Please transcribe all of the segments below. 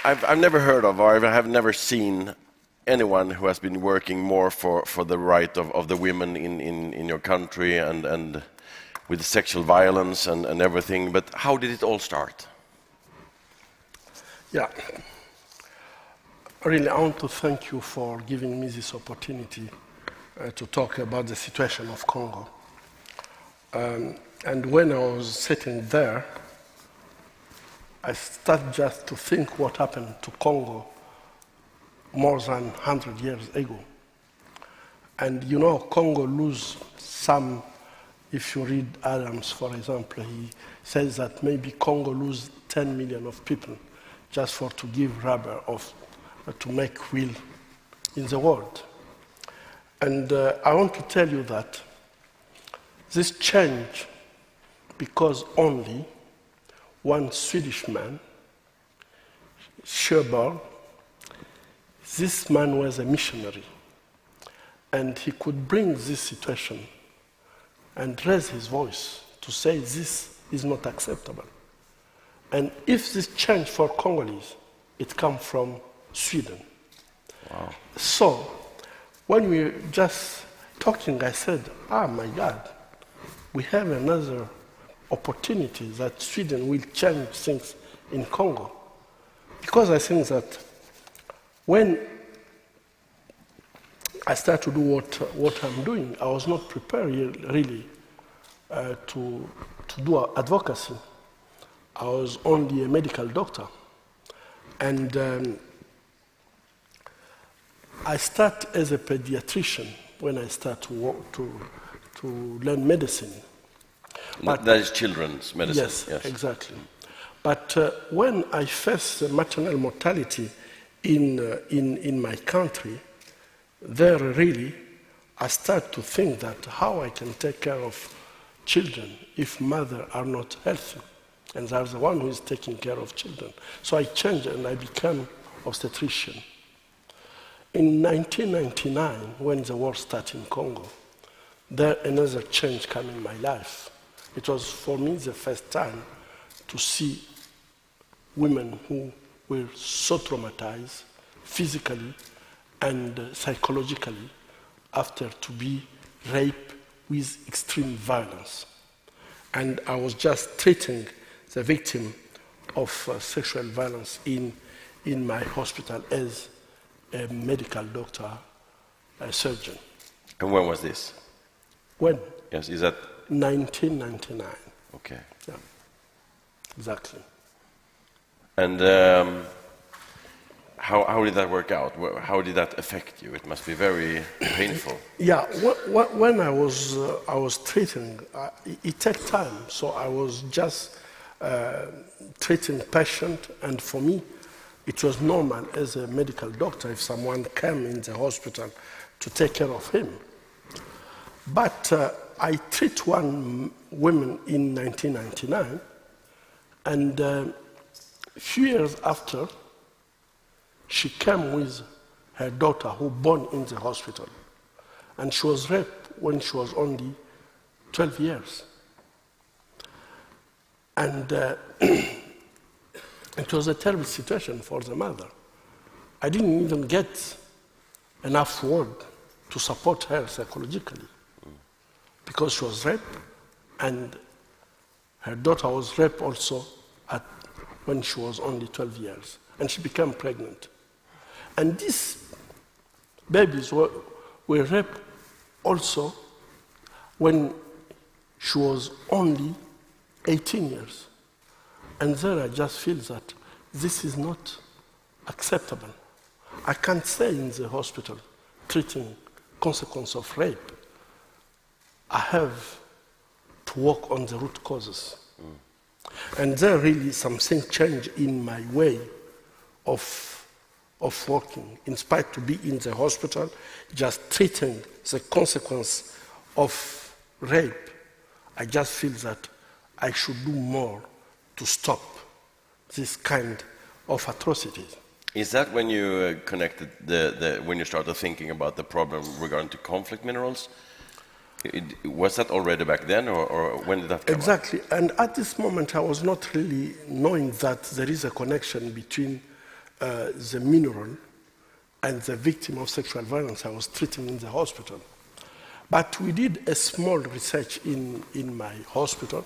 I've never heard of, or I have never seen anyone who has been working more for the right of the women in your country and with sexual violence and everything. But how did it all start? Yeah. Really, I want to thank you for giving me this opportunity to talk about the situation of Congo. And when I was sitting there, I started just to think what happened to Congo more than 100 years ago. And you know, Congo lose some, if you read Adams, for example, he says that maybe Congo lose 10 million of people just for to give rubber of, to make wheel in the world. And I want to tell you that this change because only one Swedish man, Sallbring, this man was a missionary, and he could bring this situation and raise his voice to say this is not acceptable. And if this change for Congolese, it comes from Sweden. Wow. So when we were just talking, I said, oh my God, we have another opportunity that Sweden will change things in Congo. Because I think that when I started to do what I'm doing, I was not prepared really to do advocacy. I was only a medical doctor. And I started as a pediatrician when I started to learn medicine. But that is children's medicine. Yes, exactly. But when I faced the maternal mortality in my country, there really I started to think that how I can take care of children if mothers are not healthy. And there's the one who is taking care of children. So I changed and I became obstetrician. In 1999, when the war started in Congo, there another change came in my life. It was for me the first time to see women who were so traumatized physically and psychologically after to be raped with extreme violence. And I was just treating the victim of sexual violence in my hospital as a medical doctor, a surgeon. And when was this? When? Yes, is that? 1999. Okay. Yeah, exactly. And how did that work out? How did that affect you? It must be very painful. Yeah, when I was treating, it took time. So I was just treating patient, and for me, it was normal as a medical doctor if someone came in the hospital to take care of him. But I treat one woman in 1999, and a few years after, she came with her daughter who born in the hospital. And she was raped when she was only 12 years. And it was a terrible situation for the mother. I didn't even get enough word to support her psychologically because she was raped, and her daughter was raped also when she was only 12 years, and she became pregnant. And these babies were raped also when she was only 18 years. And then I just feel that this is not acceptable. I can't stay in the hospital treating consequence of rape. I have to work on the root causes. And there really something changed in my way of working. In spite to be in the hospital, just treating the consequence of rape, I just feel that I should do more to stop this kind of atrocities. Is that when you connected when you started thinking about the problem regarding to conflict minerals? Was that already back then, or when did that come Exactly, up? And at this moment I was not really knowing that there is a connection between the mineral and the victim of sexual violence I was treating in the hospital. But we did a small research in my hospital,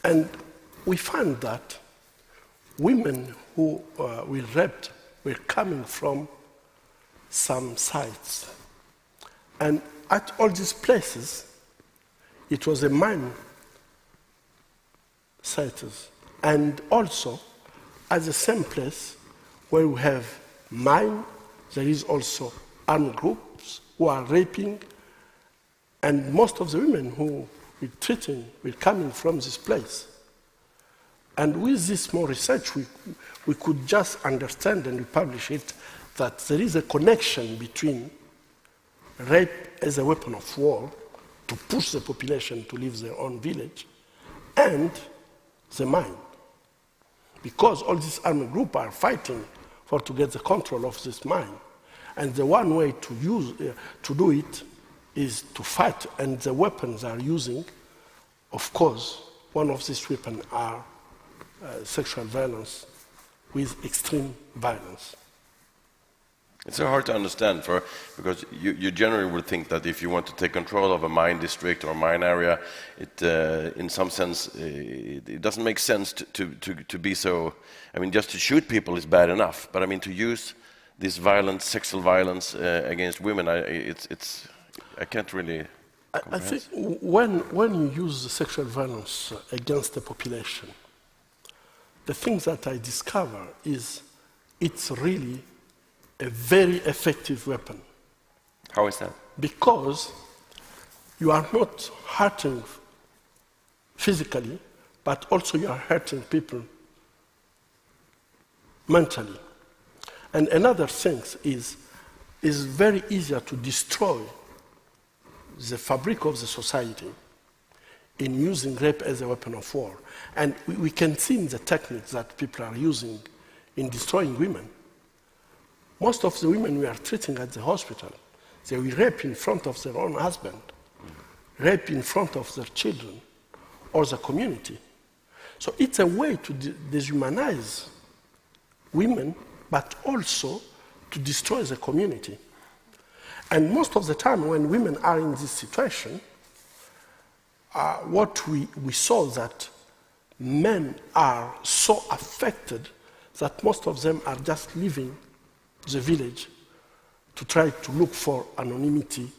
and we found that women who were raped were coming from some sites. And at all these places, it was a mine sites. And also, at the same place where we have mine, there is also armed groups who are raping, and most of the women who we're treating were coming from this place. And with this small research, we could just understand, and we publish it, that there is a connection between rape as a weapon of war to push the population to leave their own village and the mine. Because all these armed groups are fighting to get the control of this mine. And the one way to do it is to fight, and the weapons are using, of course, one of these weapons are sexual violence with extreme violence. It's so hard to understand, because you generally would think that if you want to take control of a mine district or mine area, in some sense, it doesn't make sense to be so. I mean, just to shoot people is bad enough, but I mean to use this violence, sexual violence against women, I can't really. I think when you use sexual violence against the population, the things that I discover is it's really a very effective weapon. How is that? Because you are not hurting physically, but also you are hurting people mentally. And another thing is very easier to destroy the fabric of the society in using rape as a weapon of war. And we can see in the techniques that people are using in destroying women. Most of the women we are treating at the hospital, they will rape in front of their own husband, rape in front of their children or the community. So it's a way to dehumanize women, but also to destroy the community. And most of the time when women are in this situation, what we saw that men are so affected that most of them are just leaving the village to try to look for anonymity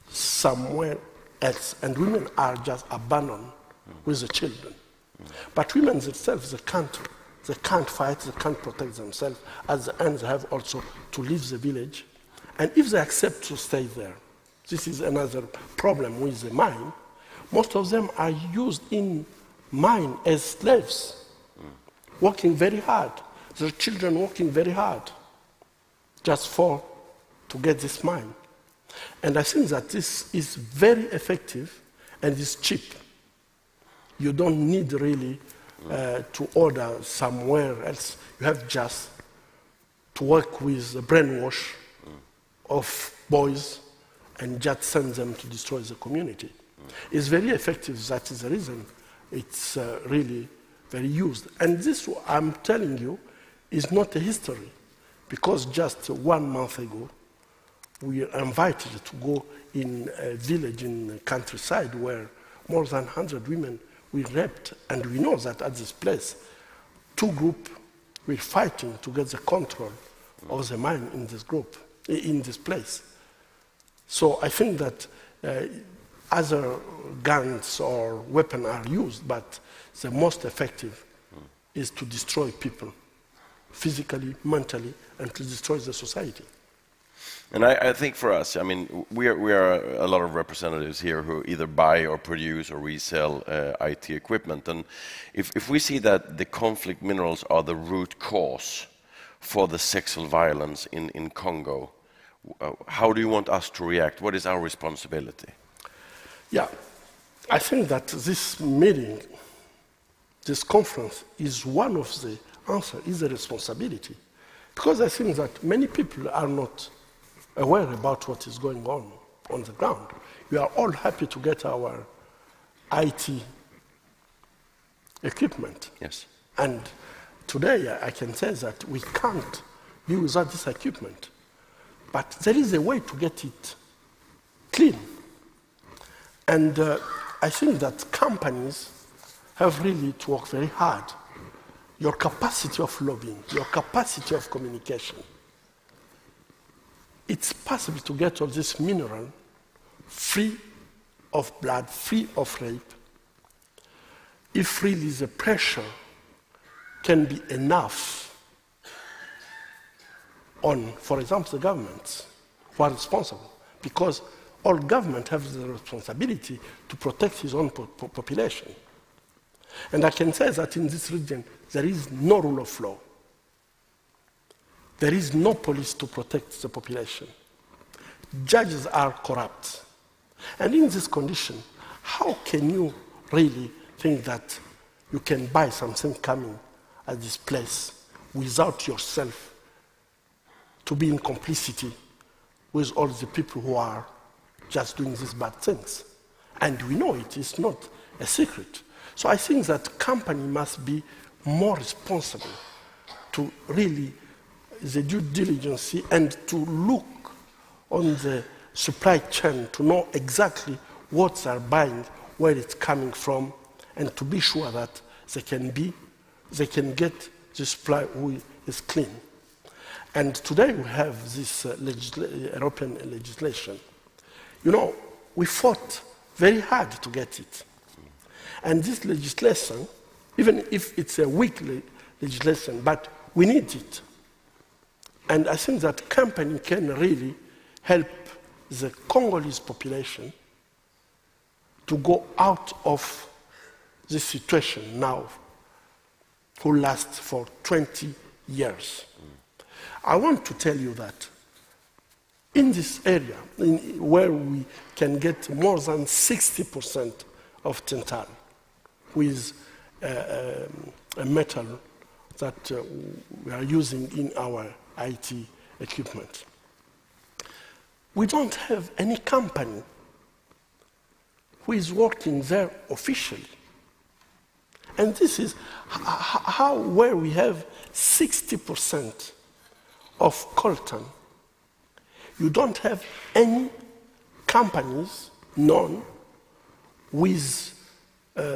somewhere else, and women are just abandoned with the children. But women themselves, they can't fight, they can't protect themselves. At the end, they have also to leave the village. And if they accept to stay there, this is another problem with the mine. Most of them are used in mine as slaves, working very hard. Their children working very hard just to get this mine. And I think that this is very effective and is cheap. You don't need really to order somewhere else. You have just to work with the brainwash of boys and just send them to destroy the community. It's very effective. That is the reason it's really very used. And this, I'm telling you, is not a history. Because just 1 month ago, we were invited to go in a village in the countryside where more than 100 women were raped. And we know that at this place, 2 groups were fighting to get the control of the mine in this group, in this place. So I think that other guns or weapons are used, but the most effective is to destroy people, physically, mentally, and to destroy the society. And I think for us, I mean, we are a lot of representatives here who either buy or produce or resell IT equipment. And if we see that the conflict minerals are the root cause for the sexual violence in Congo, how do you want us to react? What is our responsibility? Yeah, I think that this meeting, this conference, is one of the answers, is the responsibility. Because I think that many people are not aware about what is going on the ground. We are all happy to get our IT equipment. Yes. And today I can say that we can't be without this equipment. But there is a way to get it clean. And I think that companies have really to work very hard. Your capacity of lobbying, your capacity of communication. It's possible to get all this mineral free of blood, free of rape, if really the pressure can be enough on, for example, the governments who are responsible, because all government has the responsibility to protect his own population. And I can say that in this region, there is no rule of law. There is no police to protect the population. Judges are corrupt. And in this condition, how can you really think that you can buy something coming at this place without yourself to be in complicity with all the people who are just doing these bad things? And we know it is not a secret. So I think that company must be more responsible to really the due diligence and to look on the supply chain to know exactly what they're buying, where it's coming from, and to be sure that they can get the supply who is clean. And today we have this European legislation. You know, we fought very hard to get it. And this legislation, even if it's a weak legislation, but we need it. And I think that company can really help the Congolese population to go out of this situation now, who lasts for 20 years. I want to tell you that in this area, where we can get more than 60% of tantal with a metal that we are using in our IT equipment, we don't have any company who is working there officially. And this is where we have 60% of coltan. You don't have any companies known with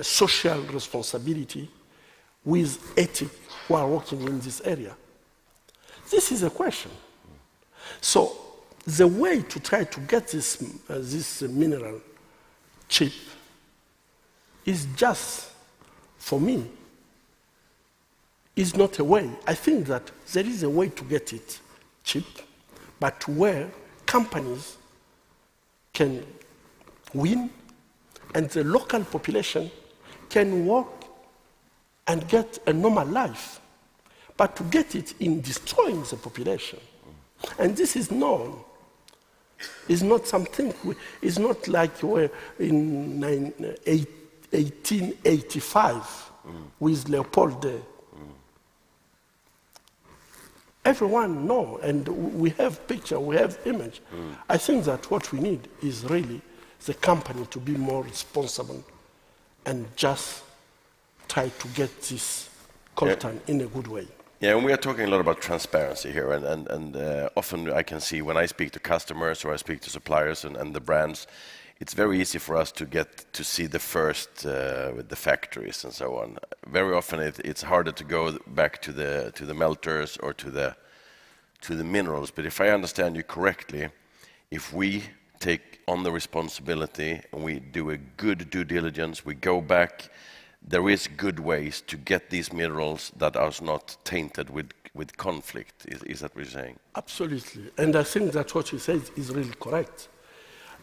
social responsibility, with ethics, who are working in this area. This is a question. So the way to try to get this mineral cheap is just, for me, is not a way. I think that there is a way to get it cheap, but where companies can win and the local population can work and get a normal life. But to get it in destroying the population. And this is known. It's not something, it's not like in 1885 with Leopold. Everyone knows, and we have picture, we have image. I think that what we need is really the company to be more responsible and just try to get this coltan in a good way. Yeah, and we are talking a lot about transparency here, and often I can see when I speak to customers or I speak to suppliers and the brands, it's very easy for us to get to see the first with the factories and so on. Very often it's harder to go back to the melters or to the minerals. But if I understand you correctly, if we take on the responsibility and we do a good due diligence, we go back. There is good ways to get these minerals that are not tainted with conflict. Is that what you're saying? Absolutely. And I think that what you said is really correct.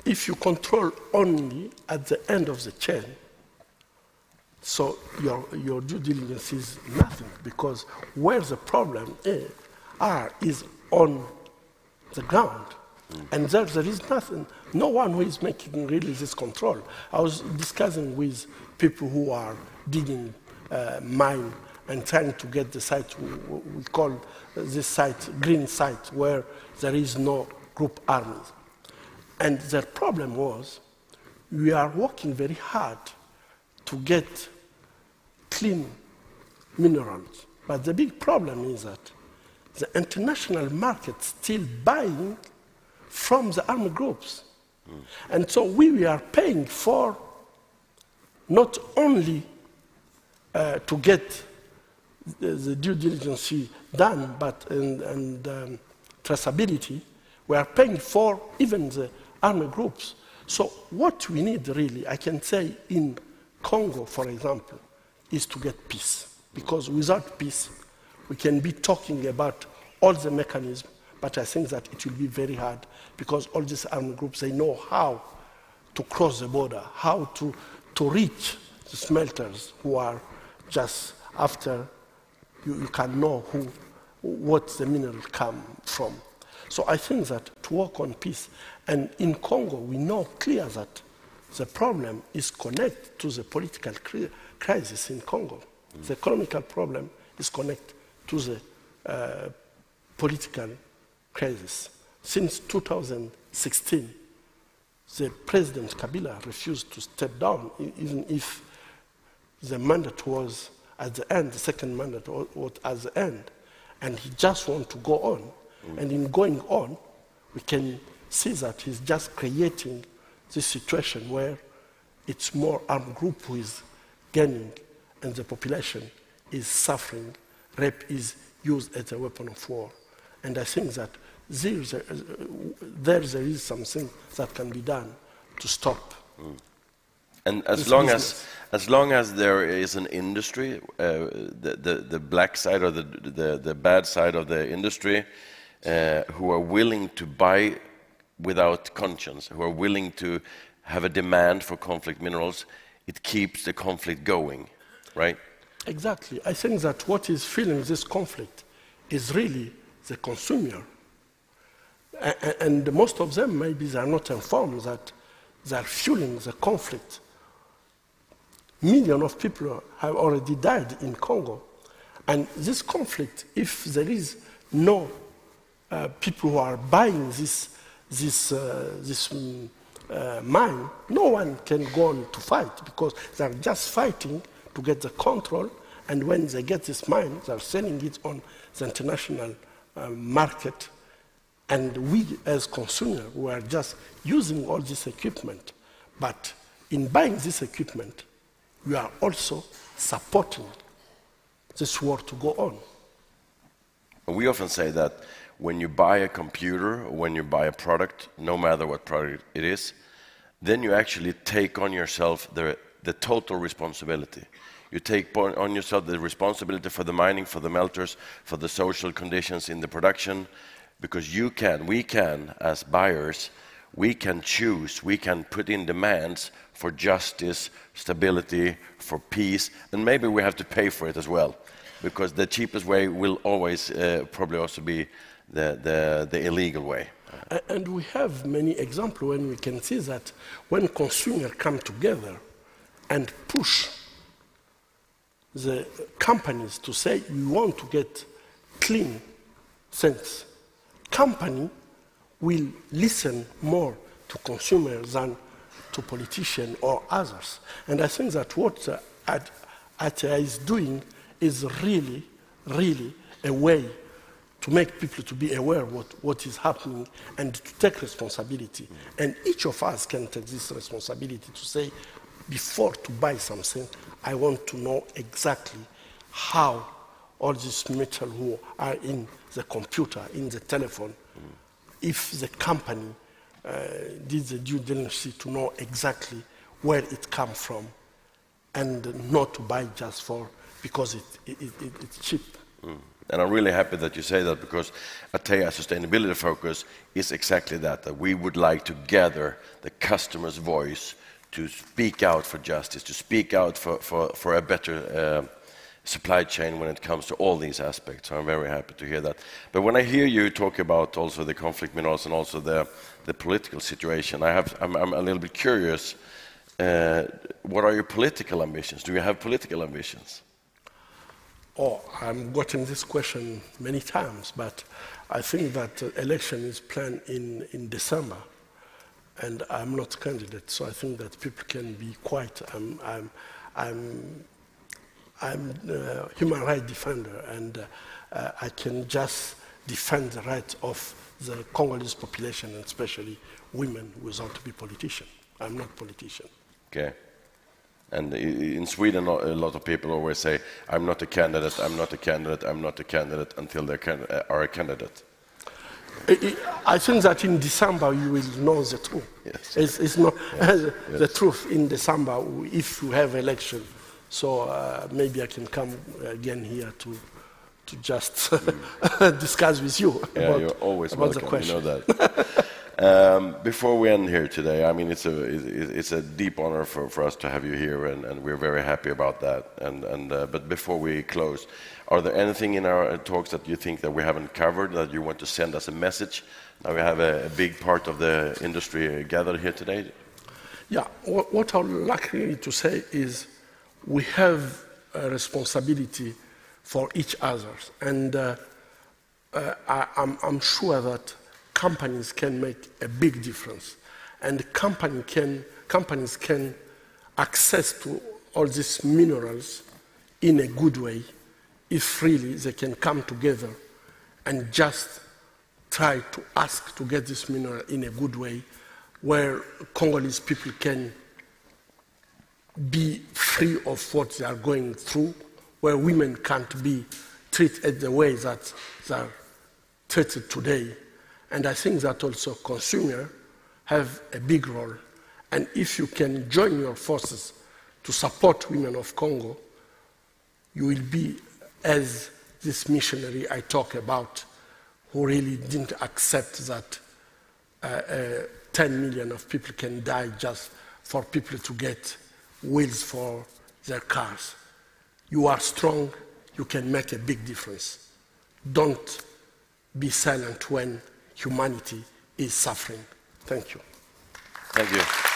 If you control only at the end of the chain, so your due diligence is nothing, because where the problem is on the ground. And there is nothing, no one who is making really this control. I was discussing with people who are digging mine and trying to get the site, we call this site green site, where there is no group armies. And their problem was, we are working very hard to get clean minerals, But the big problem is that the international market still buying from the armed groups. And so we are paying for not only to get the due diligence done, but traceability, we are paying for even the armed groups. So what we need really, I can say in Congo, for example, is to get peace. Because without peace, we can be talking about all the mechanisms, but I think that it will be very hard because all these armed groups, they know how to cross the border, how to reach the smelters who are just after you can know what the mineral come from. So I think that to work on peace, and in Congo, we know clear that the problem is connected to the political crisis in Congo. The economical problem is connected to the political crisis. Since 2016, the President Kabila refused to step down, even if the mandate was at the end, the second mandate was at the end, and he just wants to go on. And in going on, we can see that he's just creating this situation where it's more armed group who is gaining and the population is suffering. Rape is used as a weapon of war. And I think that there is something that can be done to stop. And as long as there is an industry, the black side or the bad side of the industry, who are willing to buy without conscience, who are willing to have a demand for conflict minerals, it keeps the conflict going, right? Exactly. I think that what is fueling this conflict is really the consumer. And most of them, maybe they are not informed that they are fueling the conflict. Millions of people have already died in Congo. And this conflict, if there is no people who are buying this mine, no one can go on to fight because they are just fighting to get the control, and when they get this mine, they are selling it on the international market, and we as consumers, we are just using all this equipment. But in buying this equipment, we are also supporting this war to go on. We often say that when you buy a computer or when you buy a product, no matter what product it is, then you actually take on yourself the total responsibility. You take on yourself the responsibility for the mining, for the melters, for the social conditions in the production, because we can, as buyers, we can choose, we can put in demands for justice, stability, for peace, and maybe we have to pay for it as well, because the cheapest way will always probably also be the illegal way. And we have many examples when we can see that when consumers come together and push the companies to say we want to get clean things, company will listen more to consumers than to politicians or others. And I think that what Atea is doing is really, really a way to make people to be aware of what is happening and to take responsibility. And each of us can take this responsibility to say, before to buy something, I want to know exactly how all these metals who are in the computer, in the telephone, if the company did the due diligence to know exactly where it comes from and not to buy just because it's cheap. And I'm really happy that you say that, because Atea Sustainability Focus is exactly that we would like to gather the customer's voice to speak out for justice, to speak out for a better supply chain when it comes to all these aspects. So I'm very happy to hear that. But when I hear you talk about also the conflict minerals and also the political situation, I'm a little bit curious. What are your political ambitions? Do you have political ambitions? Oh, I've gotten this question many times, but I think that election is planned in December, and I'm not I'm a human rights defender, and I can just defend the rights of the Congolese population, and especially women, without to be politician. I'm not politician. Okay. And in Sweden, a lot of people always say, I'm not a candidate, I'm not a candidate, I'm not a candidate, until they are a candidate. I think that in December you will know the truth. Yes. It's not the truth in December if you have election. So maybe I can come again here to just discuss with you about, you're always about welcome, the question. you know that. Before we end here today, I mean, it's a deep honor for us to have you here, and we're very happy about that. But before we close, are there anything in our talks that you think that we haven't covered, that you want to send us a message? Now we have a big part of the industry gathered here today. Yeah, what I would like to say is we have a responsibility for each other, and I'm sure that companies can make a big difference, and companies can access to all these minerals in a good way if really they can come together and just try to ask to get this mineral in a good way, where Congolese people can be free of what they are going through, where women can't be treated the way that they are treated today. And I think that also consumers have a big role. And if you can join your forces to support women of Congo, you will be as this missionary I talk about, who really didn't accept that 10 million of people can die just for people to get wheels for their cars. You are strong, you can make a big difference. Don't be silent when humanity is suffering. Thank you. Thank you.